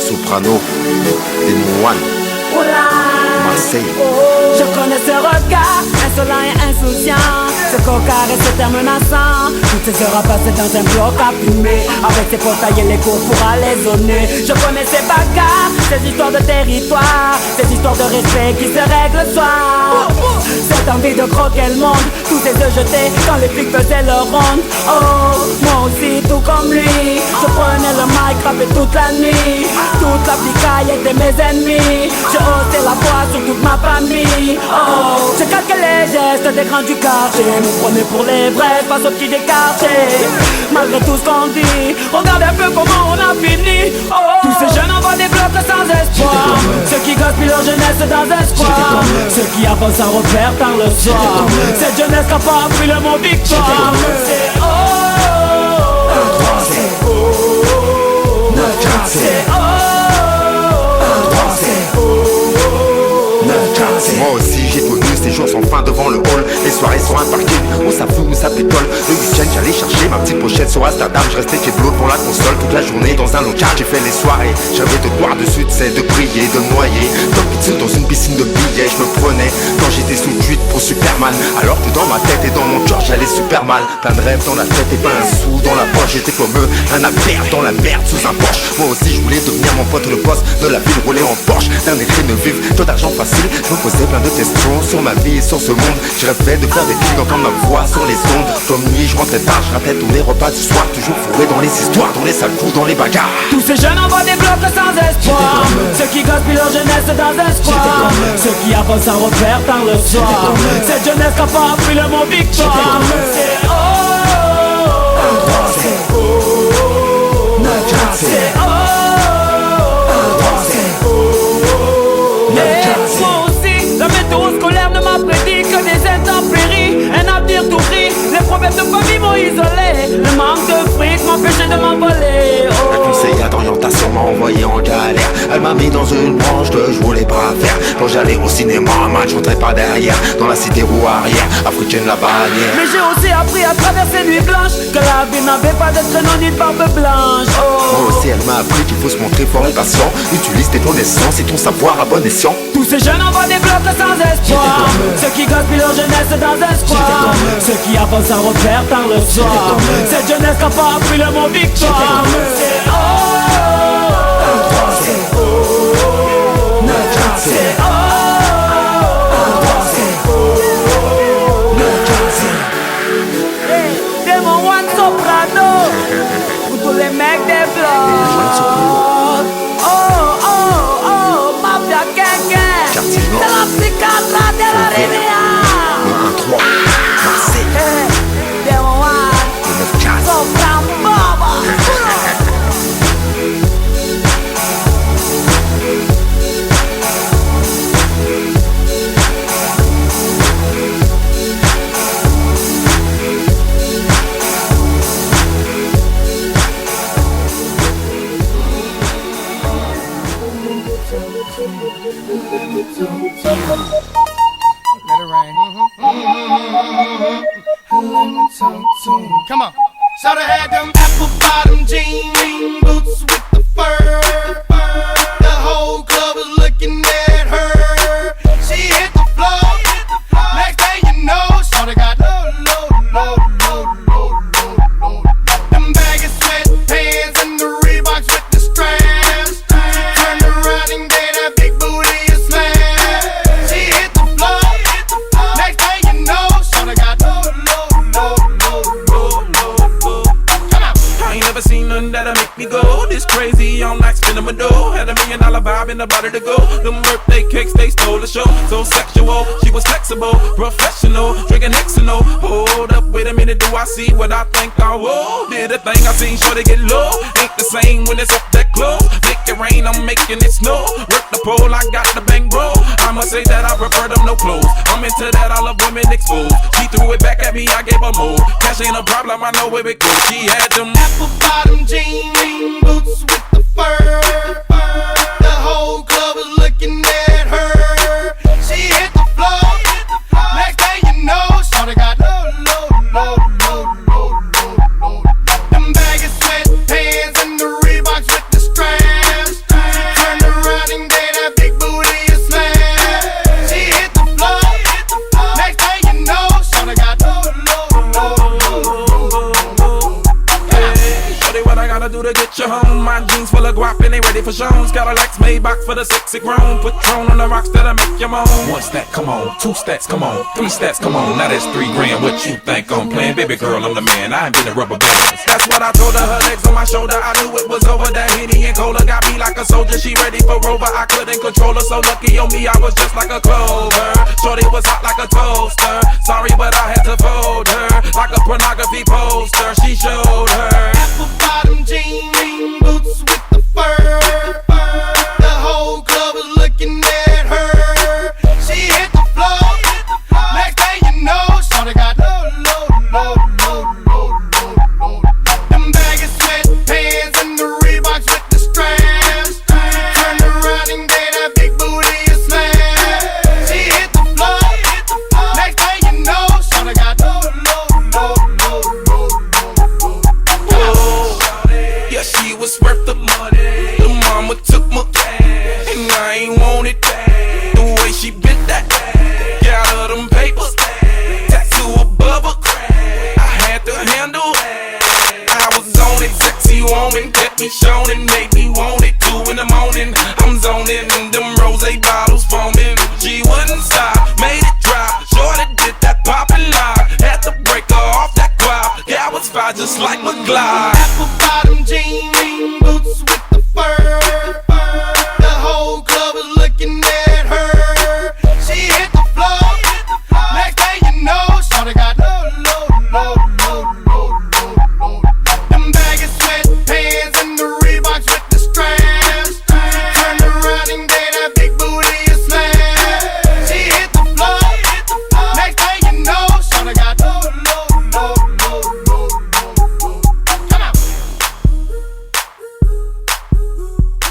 Soprano, Démon One, Marseille. Je connais ce regard insolent et insouciant, ce cocard et ce terme menaçant. Toutes ces heures à passer dans un bloc à fumer, avec ses portails et les cours pour aller zoner. Je connais ces bagarres, ces histoires de territoire, ces histoires de respect qui se règlent le soir. Cette envie de croquer le monde, tous ces œufs jetés quand les flics faisaient leur ronde. Oh, moi aussi tout comme lui, je prenais le mic, rappais toute la nuit. Toute la picaille était mes ennemis, je haussais la voix sur toute ma famille. Oh, je calquais les gestes des grands du quartier, me prenais pour les vrais face aux petits décartés. Malgré tout ce qu'on dit, regarde un peu comment on a fini. Oh, tous ces jeunes envoient des blocs sans espoir, ceux qui gaspillent leur jeunesse dans un square, ceux qui avancent sans repère par le soir. Cette jeunesse n'a pas appris le mot victoire. C'est oh, c'est oh, 9-4, c'est oh. Moi aussi j'ai connu ces jours sans fin devant le hall. Les soirées sur un parking, où ça fout, où ça pétole. Le week-end j'allais chercher ma petite pochette sur Amsterdam. Je restais chez Blot pour la console toute la journée dans un local. J'ai fait les soirées, j'avais de boire dessus, de briller, de noyer. Comme pizza dans une piscine de billets. Je me prenais quand j'étais sous tweet pour Superman, alors que dans ma tête et dans mon cœur j'allais super mal. Plein de rêves dans la tête et pas un sou dans la poche. J'étais comme eux, rien à perdre dans la merde sous un Porsche. Moi aussi je voulais devenir mon pote le boss de la ville, rouler en Porsche. Dernier train de vivre, tout d'argent facile. Je me posais plein de questions sur ma vie et sur ce monde. Je rêvais de faire des clics comme ma voix sur les ondes. Comme nuit, je rentrais tard, je ratais tous les repas du soir. Toujours fourré dans les histoires, dans les sales coups, dans les bagarres. Tous ces jeunes envoient des blocs sans espoir, ceux qui gaspillent leur jeunesse dans un square, ceux qui avancent sans repère par le soir. Cette jeunesse n'a pas appris le mot victoire. C'est oh, c'est oh, 9-4, c'est oh. La météo scolaire ne m'a prédit que des intempéries, un avenir tout gris. Les problèmes de famille m'ont isolé, le manque de fric m'empêchait de m'envoler. La conseillère d'orientation m'a envoyé en galère. Elle m'a mis dans une branche que je voulais pas faire. Quand j'allais au cinéma, man, je rentrais pas derrière. Dans la cité roue arrière, africaine la bannière. Mais j'ai aussi appris à travers ces nuits blanches que la vie n'avait pas de traîneau ni de barbe blanche. Moi aussi elle m'a appris qu'il faut se montrer fort et patient. Utilise tes connaissances et ton savoir à bon escient. Tous ces jeunes envoient des blocs sans espoir, ceux qui gaspillent leur jeunesse dans un square, ceux qui avancent sans repère par le soir. Cette jeunesse n'a pas appris le mot victoire. C'est oh, c'est oh, 9-4, c'est oh, c'est oh, 9-4, c'est hey, Démon One Soprano pour tous les mecs des blocs. Oh, oh, oh, Mafia Gang. Quartier Nord, de la psychiatre de la Rivière, le 1-3, Marseille, hey, Démon One, 9-4. Soprano Baba. Let it rain. Come on. So they had them apple bottom jean boots with the fur. The whole club was looking at her. She hit the floor. Next thing you know, shorty got low. Them baggy sweatpants and the Reeboks with the straps. Turned around and gave that big booty a smash. She hit the floor. Next thing you know, shorty got low. I ain't never seen nothing that'll make me go this crazy. I'm like spinning my dough. Had $1 million vibe in the body to go. Them birthday cakes, they stole the show. So sexual, she was flexible, professional, drinking Xano. Hold up, wait a minute, do I see what I think I will? Did a thing I seen, sure to get low. Ain't the same when it's up that close. Make it rain, I'm making it snow. Work the pole, I got the bang bro. I must say that I prefer them no clothes. I'm into that, I love women exposed. She threw it back at me, I gave her more. Cash ain't a problem, I know where it goes. She had them apple bottom jean boots with the fur. The whole club was looking at her. She hit the floor. Next thing you know, shorty got low. Them to get you home. My jeans full of guap and they ready for shows. Got a Lex Maybach for the sexy grown. Patron on the rocks that'll make you moan. One stack, come on. Two stacks, come on. Three stacks, come on. Now that's $3 grand. What you think I'm playing? Baby girl, I'm the man. I ain't been a rubber bands. That's what I told her. Her legs on my shoulder. I knew it was over. That Henny and Cola got me like a soldier. She ready for Rover. I couldn't control her. So lucky on me, I was just like a clover. Shorty was hot like a toaster. Sorry, but I had to fold her like a pornography poster. She showed her apple bottom jean boots with the fur. The whole club was looking at her. She hit the floor. Next thing you know, shorty got low. Them baggy sweatpants and the Reeboks with the straps. Turned around and gave that big booty a smash. She hit the floor. Next thing you know, shorty got low. Yeah, she was worth the money. The mama took my cash, and I ain't want it back. The way she bit that ass, got her them papers, tattoo above her crack. I had to handle it. I was on it, sexy woman, kept me shown and made me want it. 2 in the morning, I'm zoning, and them rose bottles foaming. She wouldn't stop, made it drop. Shorty did that poppin' lock, had to break her off that guap. Yeah, I was fine just like McGlide. Apple bottom jean boots with the fur.